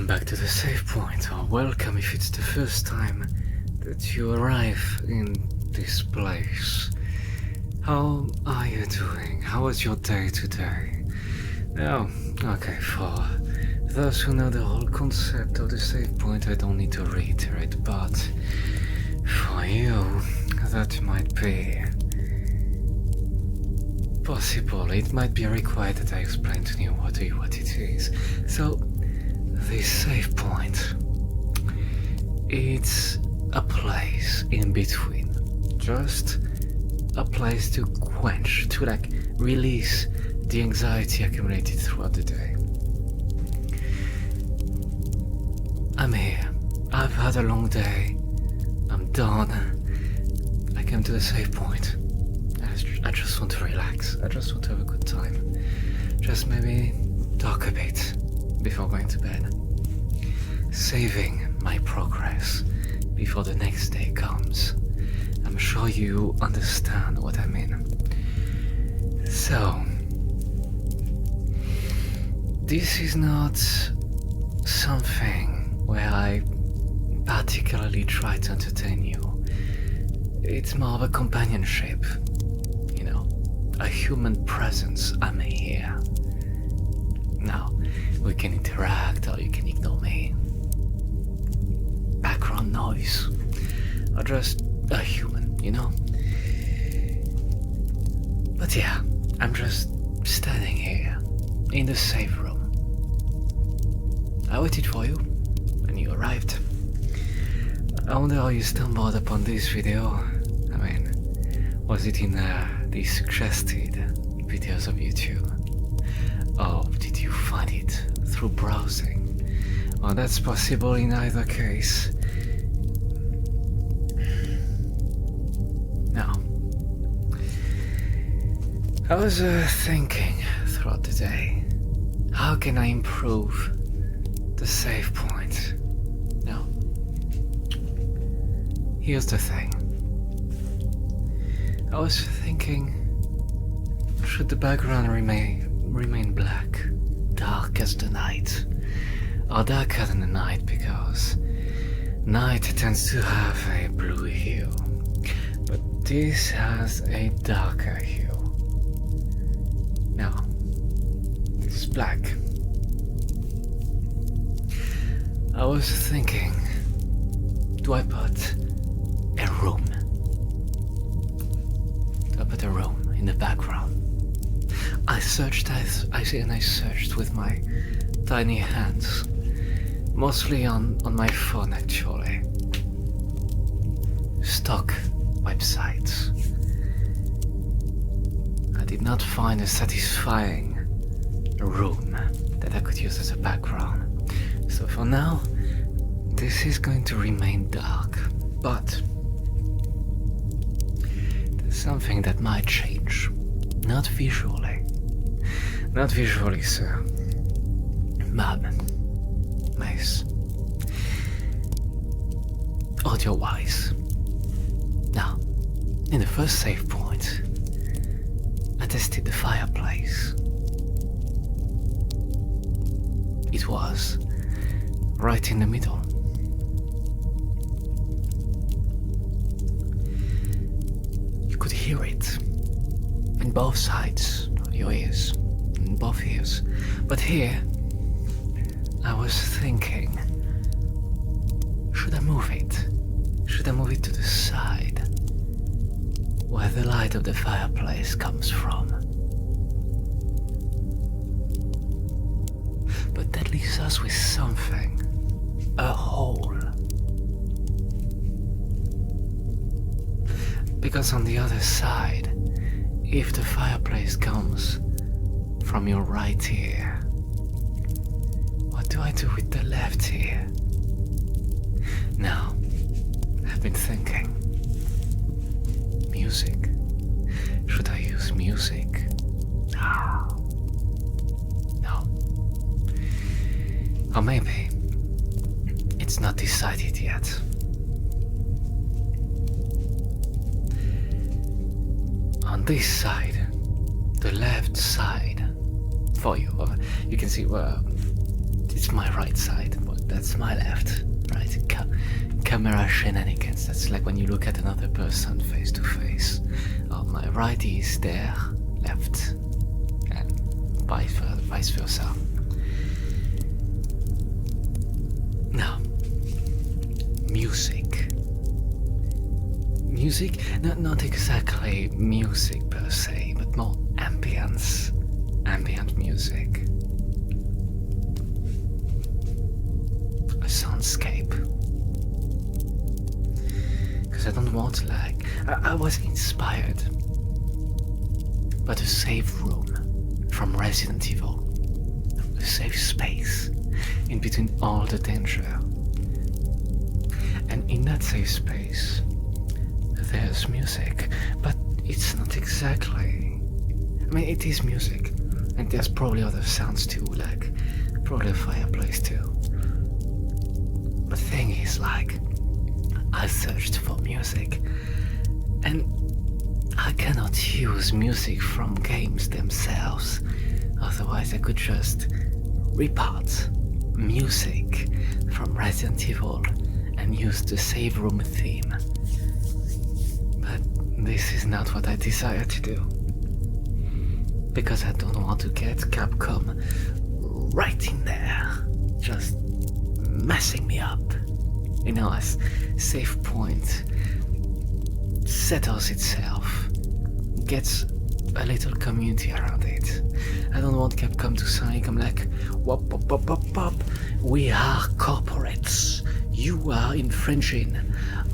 back to the save point, or welcome if it's the first time that you arrive in this place. How are you doing? How was your day today? Oh, okay, for those who know the whole concept of the save point, I don't need to reiterate, but for you, that might be possible. It might be required that I explain to you what it is. So, this save point, it's a place in between, just a place to quench, to release the anxiety accumulated throughout the day. I'm here. I've had a long day. I'm done. I came to the save point. I just want to relax. I just want to have a good time. Just maybe talk a bit before going to bed. Saving my progress before the next day comes. I'm sure you understand what I mean. So, this is not something where I particularly try to entertain you. It's more of a companionship, you know, a human presence. I'm here. Now, we can interact or you can ignore me. Background noise, or just a human, you know? But yeah, I'm just standing here in the save room. I waited for you, and you arrived. I wonder how you stumbled upon this video. I mean, was it in the suggested videos of YouTube? Or did you find it through browsing? Well, that's possible in either case. Now, I was thinking throughout the day, how can I improve the save point? Now, here's the thing. I was thinking, should the background remain black, dark as the night, or darker than the night, because night tends to have a blue hue, but this has a darker hue. Now, this is black. I was thinking, do I put a room? Do I put a room in the background? I searched with my tiny hands, mostly on my phone actually. Stock websites. I did not find a satisfying room that I could use as a background. So for now, this is going to remain dark, but there's something that might change. Not visually. Not visually, sir. But, nice. Audio-wise. Now, in the first save point, I tested the fireplace. It was right in the middle. You could hear it in both sides of your ears, in both ears. But here, I was thinking, should I move it? Should I move it to the side, where the light of the fireplace comes from? But that leaves us with something, a hole. Because on the other side, if the fireplace comes from your right ear, what do I do with the left ear? Now, I've been thinking, music. Should I use music? No. Or maybe it's not decided yet. On this side, the left side, for you, you can see where it's my right side, but that's my left, right? Camera shenanigans. That's like when you look at another person face to face. Oh, my right is their left, and vice versa. Now, music. Music, not exactly music per se, but more ambient music. A soundscape. Because I don't want I was inspired by the safe room from Resident Evil. A safe space in between all the danger. And in that safe space, there's music, but it's not exactly. I mean, it is music, and there's probably other sounds too, like probably a fireplace too. But the thing is, I searched for music, and I cannot use music from games themselves. Otherwise, I could just rip out music from Resident Evil and use the save room theme. This is not what I desire to do. Because I don't want to get Capcom right in there, just messing me up. You know, as SAVEPOINT settles itself, gets a little community around it. I don't want Capcom to suddenly come like, wop, we are corporates. You are infringing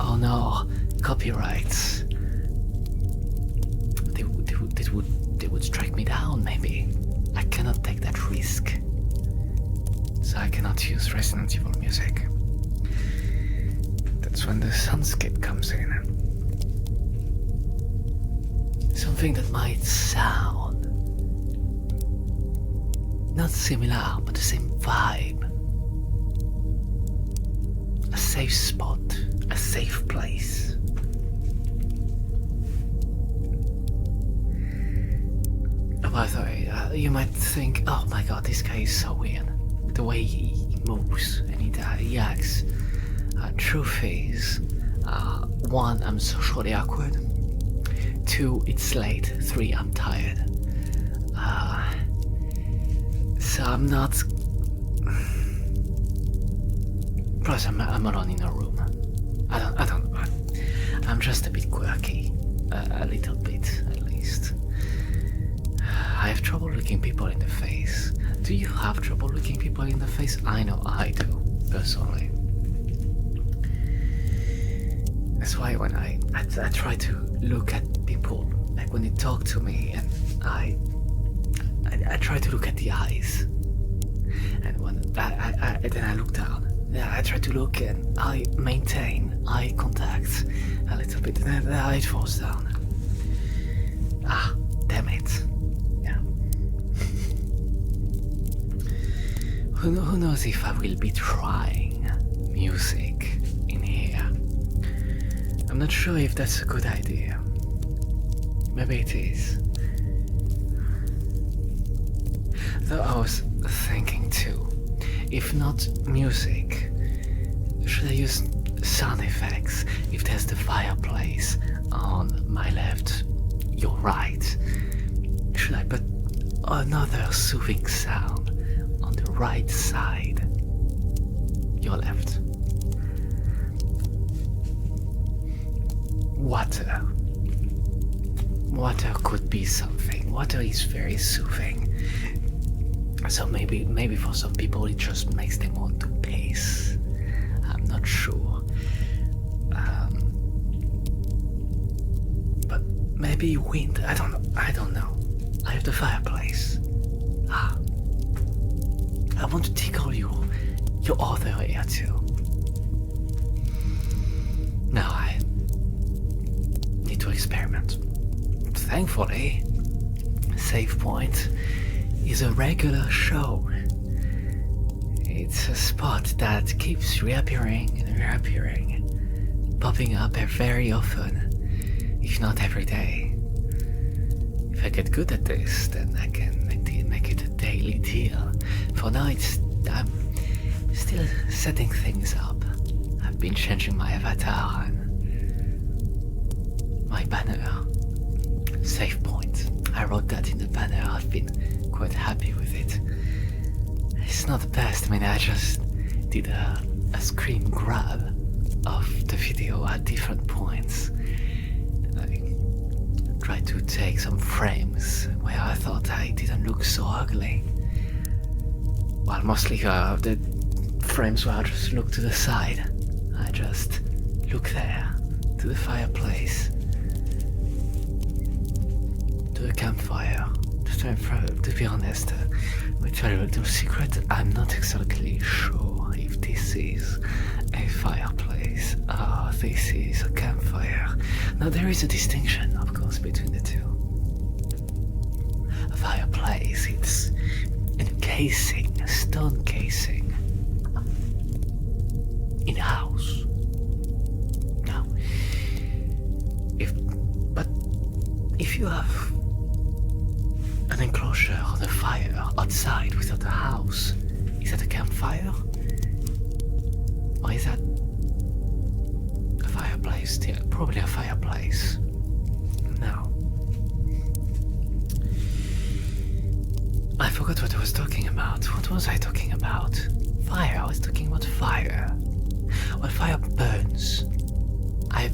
on our copyrights. They would strike me down, maybe. I cannot take that risk. So I cannot use Resident Evil music. That's when the soundscape comes in. Something that might sound not similar, but the same vibe. A safe spot, a safe place. By the way, you might think, oh my god, this guy is so weird. The way he moves and he acts. Truth is, 1, I'm socially awkward. 2, it's late. 3, I'm tired. So I'm not. Plus, I'm alone in a room. I don't. I'm just a bit quirky, a little bit at least. I have trouble looking people in the face. Do you have trouble looking people in the face? I know I do, personally. That's why when I try to look at people, like when they talk to me, and I try to look at the eyes. And when then I look down. Yeah, I try to look and I maintain eye contact a little bit, and then it falls down. Ah, damn it. Who knows if I will be trying music in here. I'm not sure if that's a good idea. Maybe it is. Though I was thinking too, if not music, should I use sound effects? If there's the fireplace on my left, your right, should I put another soothing sound on the right side, your left? Water could be something. Water is very soothing. So maybe for some people it just makes them want to piss. I'm not sure. But maybe wind. I don't know. I have the fireplace. I want to tickle your other ear too. Now I need to experiment. Thankfully, SAVEPOINT is a regular show. It's a spot that keeps reappearing and reappearing, popping up very often, if not every day. If I get good at this, then I can make it a daily deal. For now, Still setting things up. I've been changing my avatar and my banner. Save point. I wrote that in the banner. I've been quite happy with it. It's not the best. I mean, I just did a screen grab of the video at different points. I tried to take some frames where I thought I didn't look so ugly. Well, mostly the frames where I just look to the side. I just look there, to the fireplace, to the campfire. To be honest, we tell you a little secret. I'm not exactly sure if this is a fireplace or this is a campfire. Now there is a distinction, of course, between the two. A fireplace, it's an casing, a stone casing, in a house. Now, if you have an enclosure or a fire outside without a house, is that a campfire? Or is that a fireplace? Yeah, probably a fireplace. Now, I forgot what I was talking about. What was I talking about? Fire. I was talking about fire. Well, fire burns. I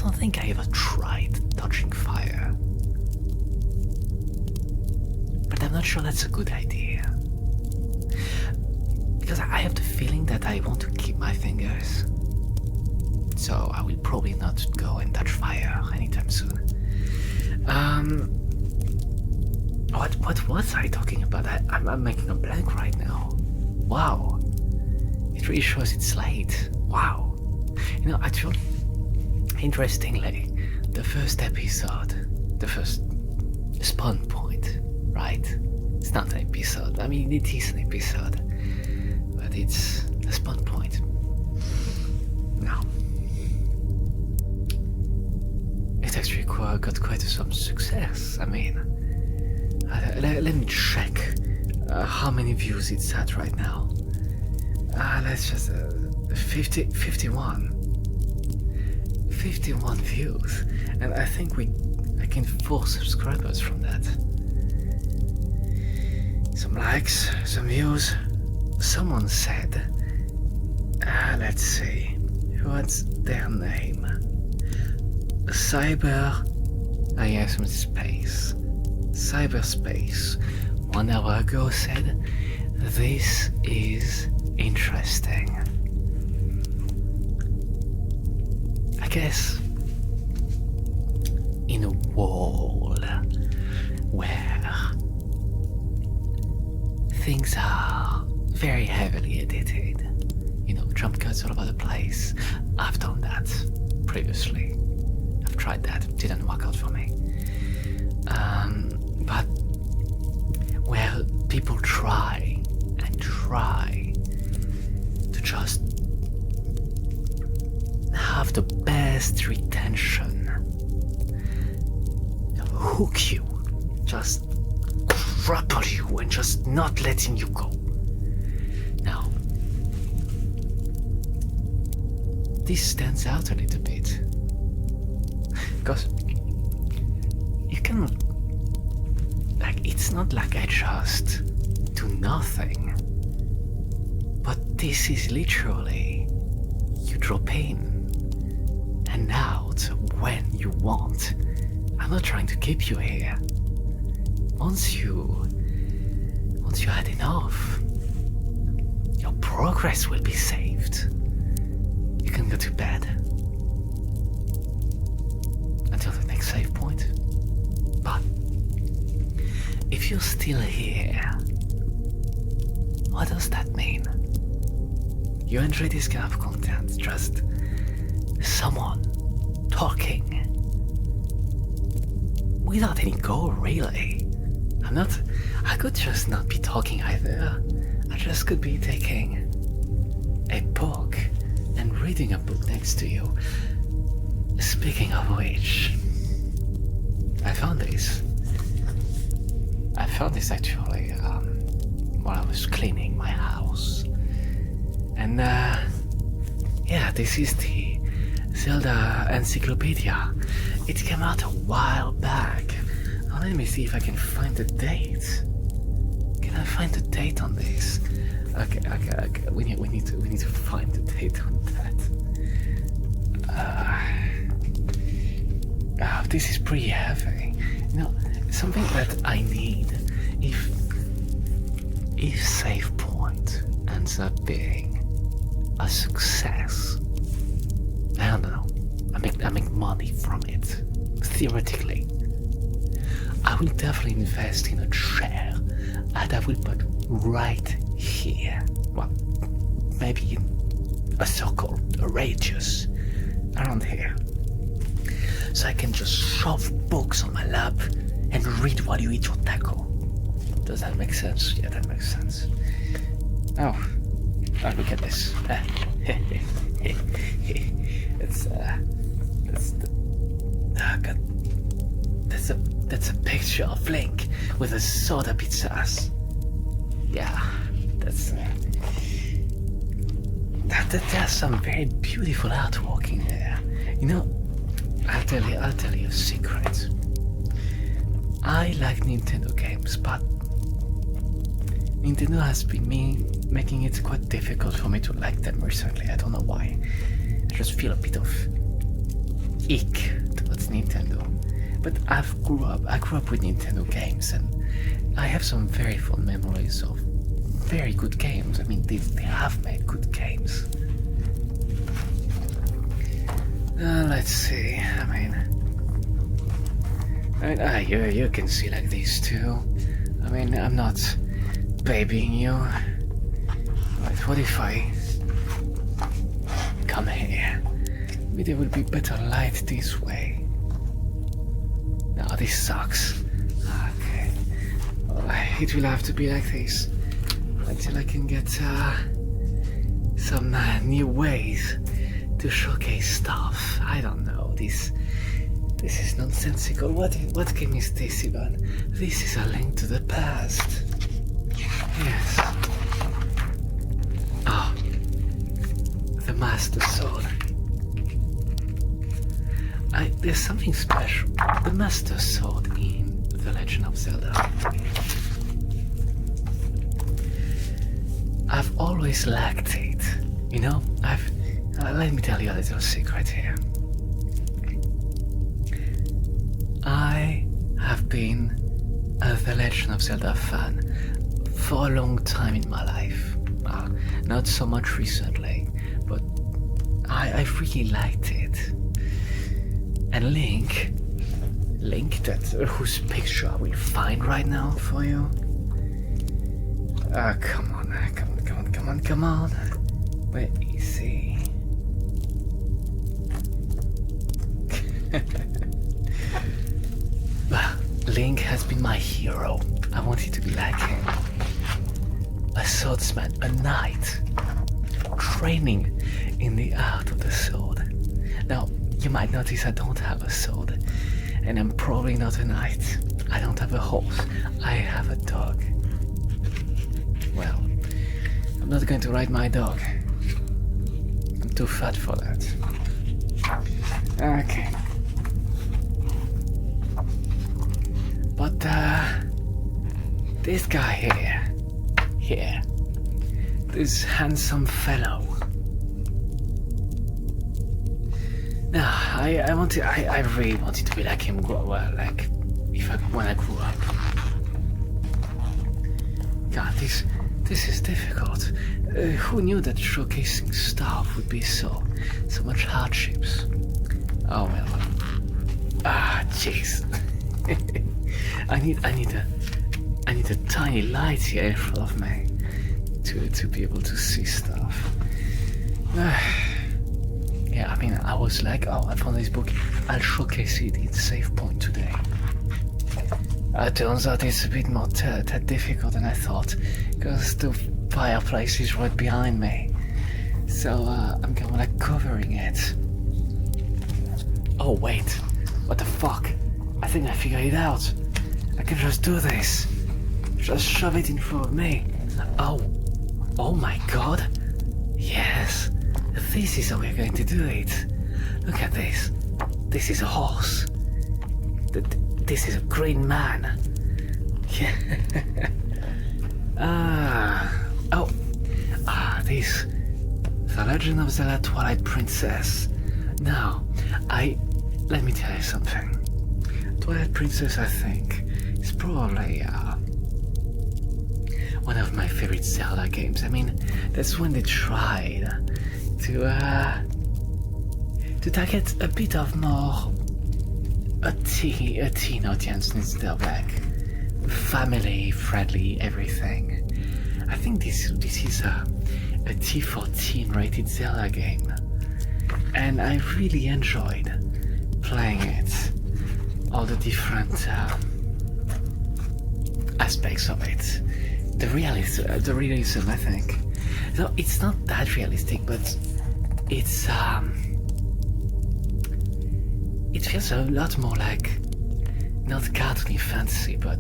don't think I ever tried touching fire. But I'm not sure that's a good idea. Because I have the feeling that I want to keep my fingers. So I will probably not go and touch fire anytime soon. What was I talking about? I'm making a blank right now. Wow. It really shows it's late. Wow. You know, actually, interestingly, the first episode, the first spawn point, right? It's not an episode. I mean, it is an episode, but it's a spawn point. Now, it actually got quite some success. I mean, let me check how many views it's at right now. Let's just 51 views, and I think I gained 4 subscribers from that. Some likes, some views. Someone said, let's see, what's their name? Yes, space. Cyberspace 1 hour ago said, this is interesting. I guess in a world where things are very heavily edited, you know, jump cuts all over the place. I've done that previously. I've tried that, didn't work out for me. But where people try to just have the best retention, hook you, just grapple you and just not letting you go. Now, this stands out a little bit because you can, like, it's not like I just do nothing, but this is literally you drop in and out when you want. I'm not trying to keep you here. Once you had enough, your progress will be saved. You can go to bed until the next save point. But if you're still here, what does that mean? You enjoy this kind of content, just someone talking without any goal, really. I could just not be talking either. I just could be taking a book and reading a book next to you. Speaking of which, I found this actually while I was cleaning my house. And yeah, this is the Zelda Encyclopedia. It came out a while back. Now let me see if I can find the date. Can I find the date on this? Okay. We need to find the date on that. This is pretty heavy. You know, something that I need if SAVEPOINT ends up being a success. I don't know. I make money from it. Theoretically, I will definitely invest in a chair that I will put right here. Well, maybe in a circle, a radius around here, so I can just shove books on my lap and read while you eat your taco. Does that make sense? Yeah, that makes sense. Oh, look at this. That's a picture of Link with a soda pizzas. Yeah, that's there's some very beautiful artwork in there. You know, I'll tell you a secret. I like Nintendo games, but Nintendo has been making it quite difficult for me to like them recently. I don't know why. I just feel a bit of ick towards Nintendo. But I grew up with Nintendo games, and I have some very fond memories of very good games. I mean, they have made good games. Let's see. I mean, you can see like these too. I mean, I'm not babying you. Right, what if I come here? Maybe there will be better light this way. No, this sucks. Okay. Well, it will have to be like this until I can get some new ways to showcase stuff. I don't know. This is nonsensical. What game is this even? This is A Link to the Past. Yes. Oh, the Master Sword. There's something special. The Master Sword in The Legend of Zelda. I've always lacked it. You know, let me tell you a little secret here. I have been a The Legend of Zelda fan for a long time in my life. Not so much recently, but I really liked it. And Link, whose picture I will find right now for you. Come on. Where is he? Link has been my hero. I wanted to be like him. A swordsman, a knight, training in the art of the sword. Now, you might notice I don't have a sword, and I'm probably not a knight. I don't have a horse. I have a dog. Well, I'm not going to ride my dog. I'm too fat for that. Okay. But, this guy here, this handsome fellow. Now, I really wanted to be like him, when I grew up. God, this is difficult. Who knew that showcasing stuff would be so much hardships? Oh well. Jeez. I need a tiny light here in front of me to be able to see stuff. Yeah, I mean, I was like, oh, I found this book. I'll showcase it in SAVEPOINT today. Turns out it's a bit more difficult than I thought, because the fireplace is right behind me. So I'm kind of like covering it. Oh wait, what the fuck? I think I figured it out. I can just do this. Just shove it in front of me. Oh my god. Yes, this is how we're going to do it. Look at this. This is a horse. This is a green man. Yeah. This. The Legend of Zelda Twilight Princess. Now, let me tell you something. Twilight Princess, I think, is probably one of my favorite Zelda games. I mean, that's when they tried to target a bit of more a teen audience instead of like family friendly everything. I think this is a T14 rated Zelda game, and I really enjoyed playing it. All the different aspects of it. The realism, I think. So it's not that realistic, but it's it feels a lot more like not cartoony fantasy, but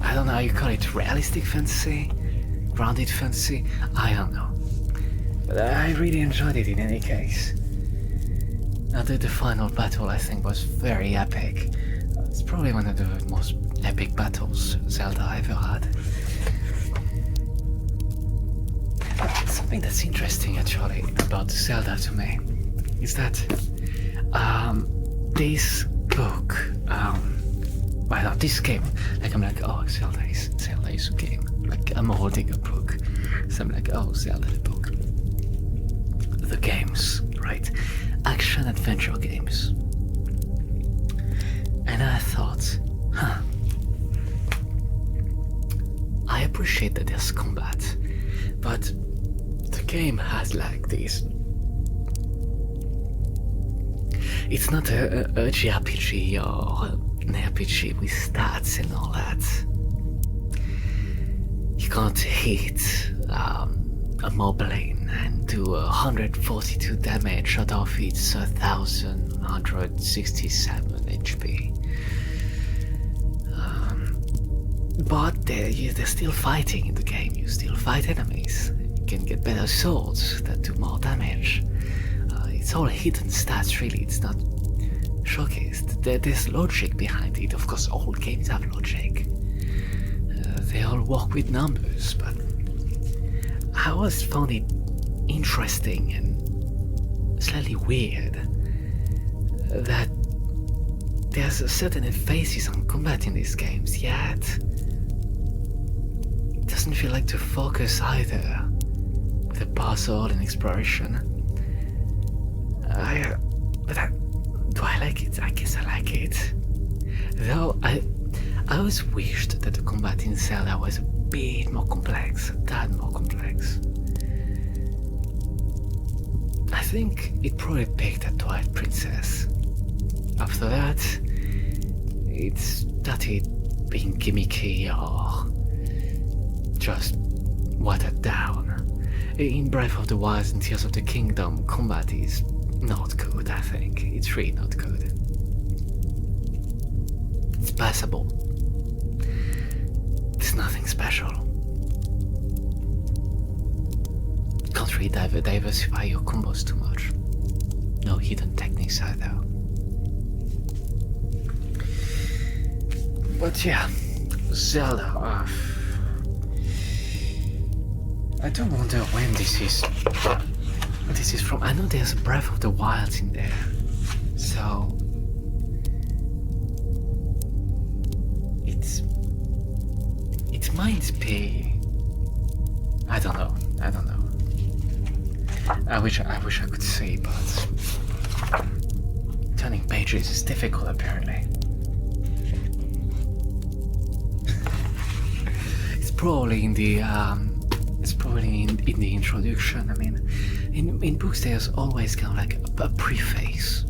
I don't know how you call it, realistic fantasy, grounded fantasy. I don't know, but I really enjoyed it in any case. Now the final battle, I think, was very epic. It's probably one of the most epic battles Zelda ever had. Something that's interesting actually about Zelda to me is that this book, this game, like I'm like, oh, Zelda is a game. Like I'm holding a book, so I'm like, oh, Zelda the book. The games, right? Action adventure games. And I thought, I appreciate that there's combat, but the game has like this. It's not a JRPG or an RPG with stats and all that. You can't hit a moblin and do 142 damage out of its 1167 HP. But they're still fighting in the game. You still fight enemies. You can get better swords that do more damage. It's all hidden stats, really. It's not showcased. There's logic behind it. Of course, all games have logic. They all work with numbers, but I always found it interesting and slightly weird that there's a certain emphasis on combat in these games, yet it doesn't feel like to focus either with a puzzle and exploration. Do I like it? I guess I like it. Though I always wished that the combat in Zelda was a bit more complex, a tad more complex. I think it probably peaked at Twilight Princess. After that, it started being gimmicky or just watered down. In Breath of the Wild and Tears of the Kingdom, combat is not good, I think. It's really not good. It's passable. It's nothing special. Can't really diversify your combos too much. No hidden techniques either. But yeah, Zelda. I do wonder when this is from. I know there's Breath of the Wild in there, so it might be. I don't know. I wish I could say, but turning pages is difficult apparently. It's probably in the in the introduction. I mean, in books there's always kind of like a preface,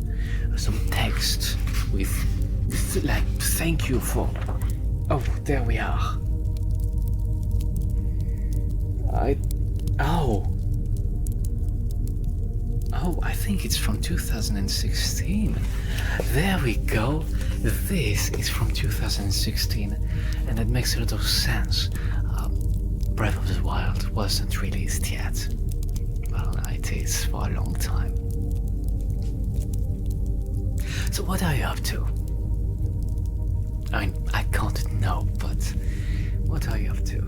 some text with like thank you for. Oh, there we are. Oh Oh, I think it's from 2016. There we go. This is from 2016, and that makes a lot of sense. Breath of the Wild wasn't released yet. Well, it is for a long time. So what are you up to? I mean, I can't know, but what are you up to?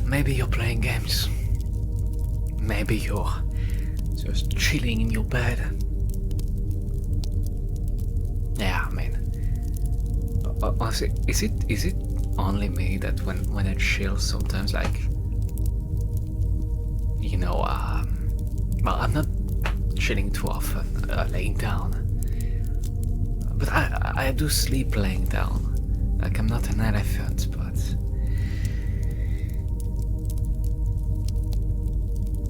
Maybe you're playing games. Maybe you're just chilling in your bed. Yeah, I mean, honestly, is it only me that when I chill sometimes, like, you know, well, I'm not chilling too often, laying down, but I do sleep laying down. Like, I'm not an elephant, but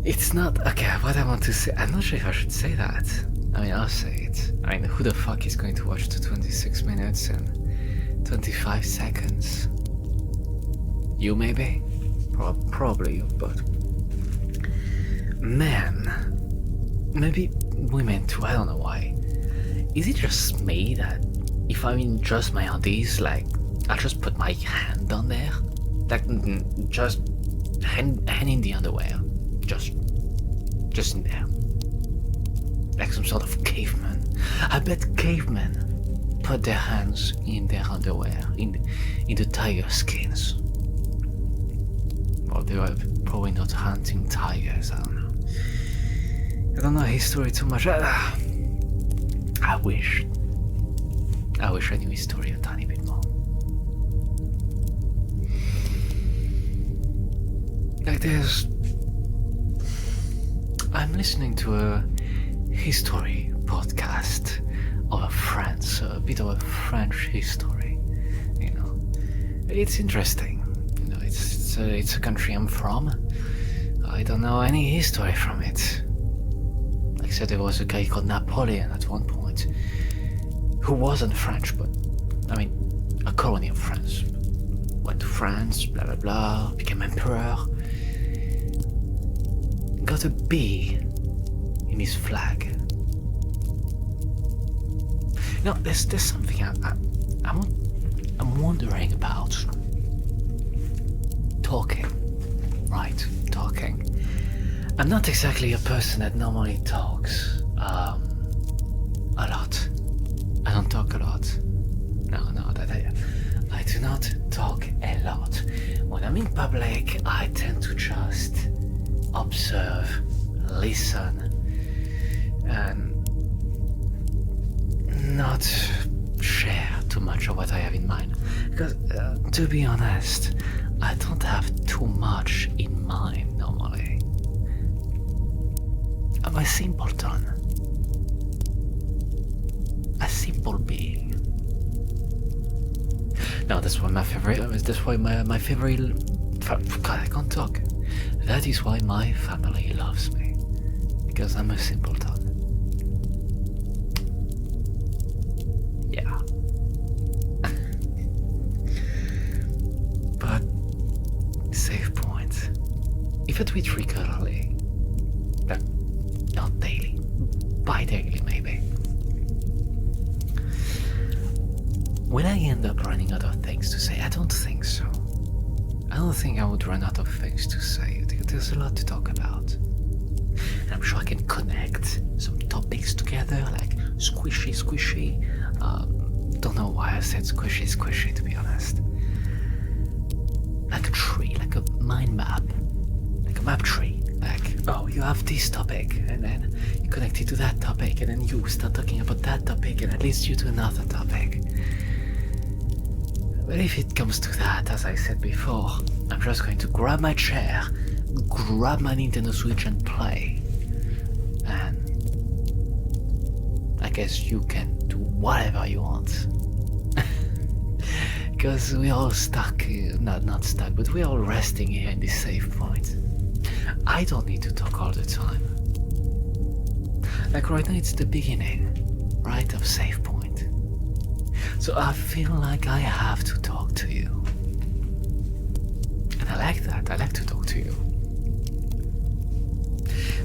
it's not okay. What I want to say, I'm not sure if I should say that. I mean, I'll say it. I mean, who the fuck is going to watch the 26 minutes and 25 seconds? You maybe? Probably you, but man, maybe women too, I don't know why. Is it just me that if I'm in just my undies, like, I'll just put my hand on there? Like, just hand in the underwear. Just in there. Like some sort of caveman. I bet cavemen put their hands in their underwear, in the tiger skins. Well, they were probably not hunting tigers, I don't know. I don't know history too much. I wish I knew history a tiny bit more. Like I'm listening to a history podcast of France, a bit of a French history, you know. It's interesting, you know, it's a country I'm from. I don't know any history from it. Like I said, there was a guy called Napoleon at one point, who wasn't French, but, I mean, a colony of France. Went to France, blah blah blah, became emperor. Got a B in his flag. Now, there's something I'm wondering about. Talking, right? Talking. I'm not exactly a person that normally talks a lot. I don't talk a lot. No, I do not talk a lot. When I'm in public, I tend to just observe, listen, and not share too much of what I have in mind. Because, to be honest, I don't have too much in mind normally. I'm a simpleton. A simple being. Now that's why my favorite. God, I can't talk. That is why my family loves me, because I'm a simpleton. Yeah. But save point. If I tweet regularly, not daily, bi-daily maybe, will I end up running out of things to say? I don't think so. I don't think I would run out of things to say. There's a lot to talk about. And I'm sure I can connect some topics together, like squishy. Don't know why I said squishy, to be honest. Like a tree, like a mind map. Like a map tree. Like, oh, you have this topic, and then you connect it to that topic, and then you start talking about that topic, and that leads you to another topic. But if it comes to that, as I said before, I'm just going to grab my chair, grab my Nintendo Switch and play. And I guess you can do whatever you want. Because we're all stuck, not stuck, but we're all resting here in this save point. I don't need to talk all the time. Like right now it's the beginning, right, of save point. So I feel like I have to talk to you. I like that. I like to talk to you.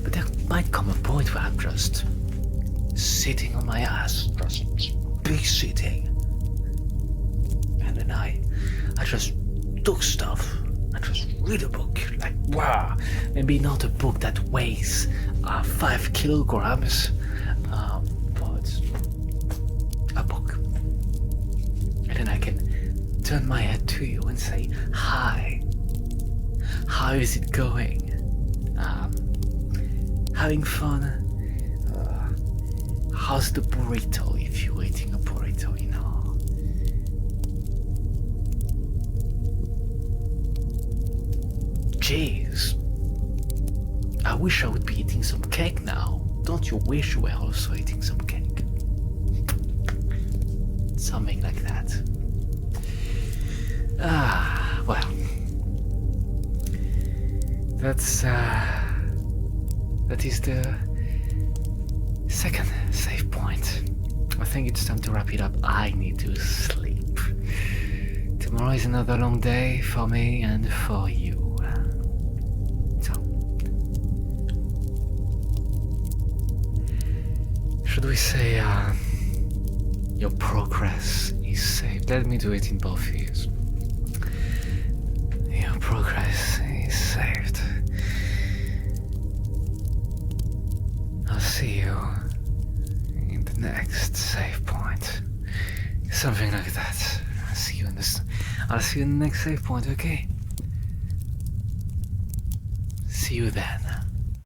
But there might come a point where I'm just sitting on my ass, just big sitting. And then I just do stuff. I just read a book. Like, wow. Maybe not a book that weighs 5 kilograms. But a book. And then I can turn my head to you and say, hi. How is it going? Having fun? How's the burrito if you're eating a burrito, you know? Jeez. I wish I would be eating some cake now. Don't you wish you were also eating some cake? Something like that. Well. That is the second save point. I think it's time to wrap it up. I need to sleep. Tomorrow is another long day for me and for you. So, should we say your progress is saved? Let me do it in both ears. Your progress is saved. I'll see you in the next save point. Something like that. I'll see you in the next save point, okay? See you then.